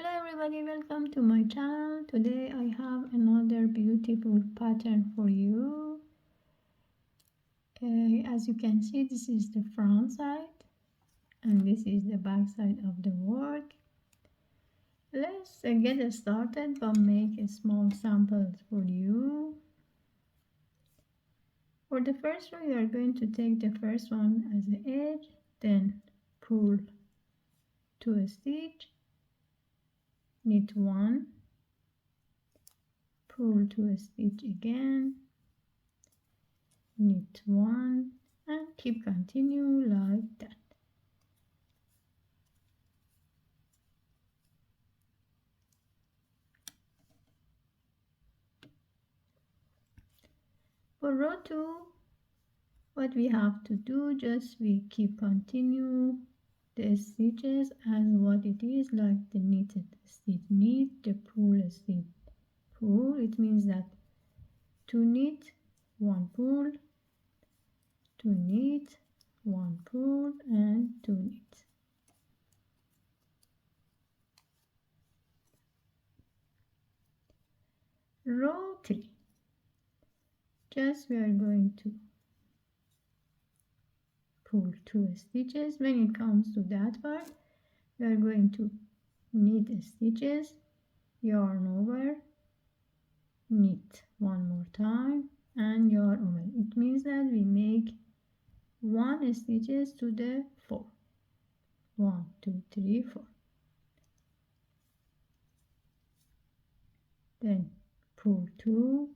Hello everybody, welcome to my channel. Today I have another beautiful pattern for you. As you can see, this is the front side and this is the back side of the work. Let's get started by making small samples for you. For the first one, we are going to take the first one as the edge, then pull to a stitch, knit one, pull to a stitch again, knit one, and keep continue like that. For row 2, what we have to do, just we keep continue the stitches as what it is, like the knitted stitch, knit, the pull stitch, pull. It means that to knit, one pull, to knit, one pull, and to knit. Row 3, just we are going to pull 2 stitches. When it comes to that part, we are going to knit stitches, yarn over, knit one more time, and yarn over. It means that we make 1 stitches to the 4. 1 2 3 4. Then pull 2,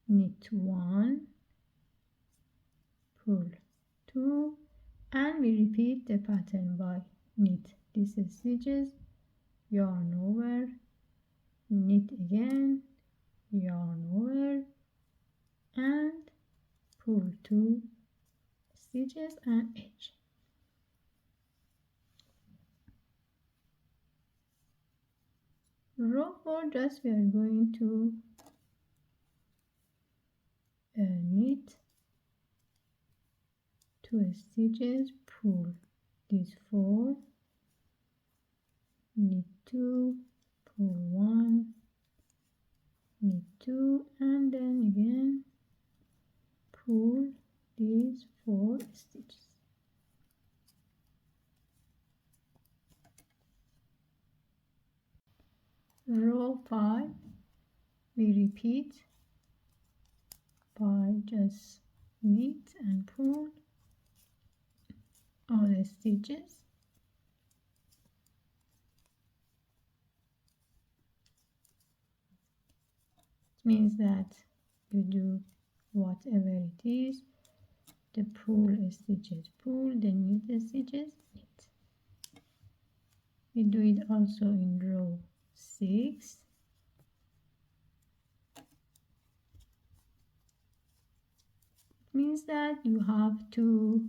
knit 1, pull 2, and we repeat the pattern by knit these stitches, yarn over, knit again, yarn over, and pull 2 stitches and edge. Row 4, just we are going to knit 2 stitches, pull these 4, knit 2, pull 1, knit 2, and then again pull these 4 stitches. Row 5, we repeat by just knit and pull all the stitches. It means that you do whatever it is, the pull stitches pull, the knit stitches knit. We do it also in row 6. It means that you have to,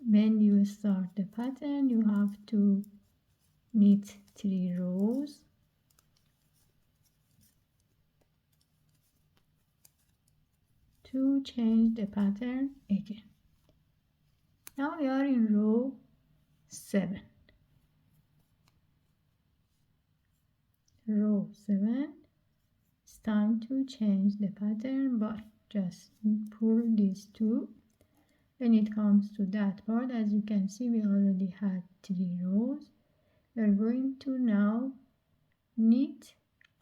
when you start the pattern, you have to knit 3 rows, to change the pattern again. Now we are in row 7. Row 7, it's time to change the pattern by just pull these 2. When it comes to that part, as you can see, we already had 3 rows. We are going to now knit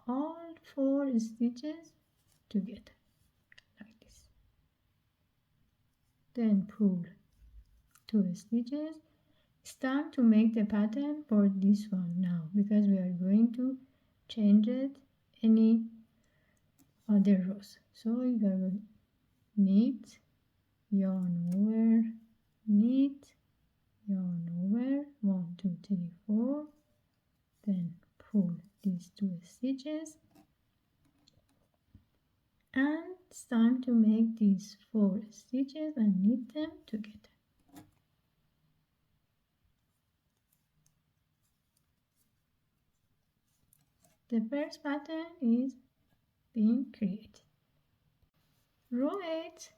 all 4 stitches together like this. Then pull 2 stitches. It's time to make the pattern for this one now, because we are going to change it any other rows. So you are going to knit, yarn over, knit, yarn over, 1 2 3 4, then pull these 2 stitches, and it's time to make these 4 stitches and knit them together. The first pattern is being created. Row 8,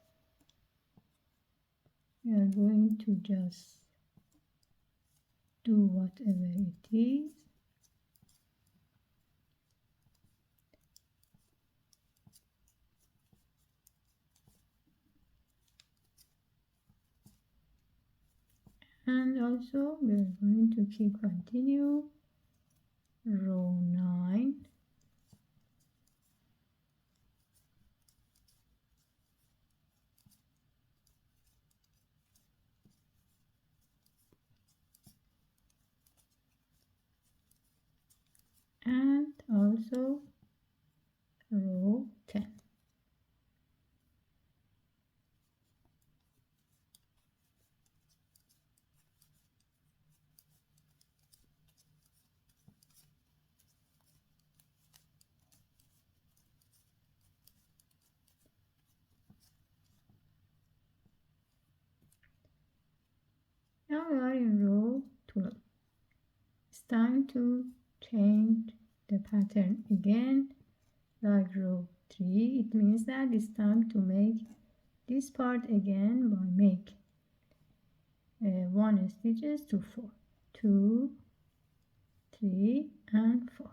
we are going to just do whatever it is. And also we are going to keep continue row 9, and also row 10. Now we are in row 12. It's time to change the pattern again, like row 3. It means that it's time to make this part again by make 1 stitches to 4, 2, 3 and 4.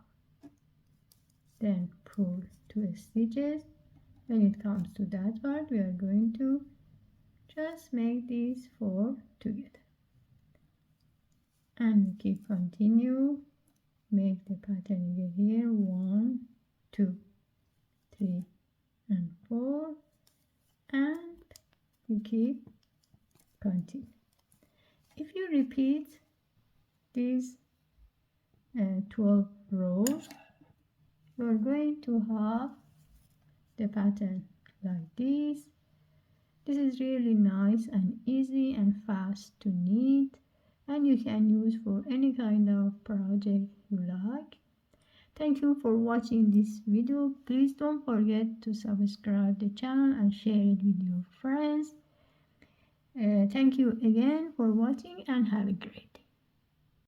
Then pull 2 stitches. When it comes to that part, we are going to just make these 4 together. And we keep continue, make the pattern again here, 1, 2, 3 and 4, and we keep continue. If you repeat these 12 rows, you are going to have the pattern like this. This is really nice and easy and fast to knit, and you can use for any kind of project you like. Thank you for watching this video. Please don't forget to subscribe the channel and share it with your friends. Thank you again for watching and have a great day.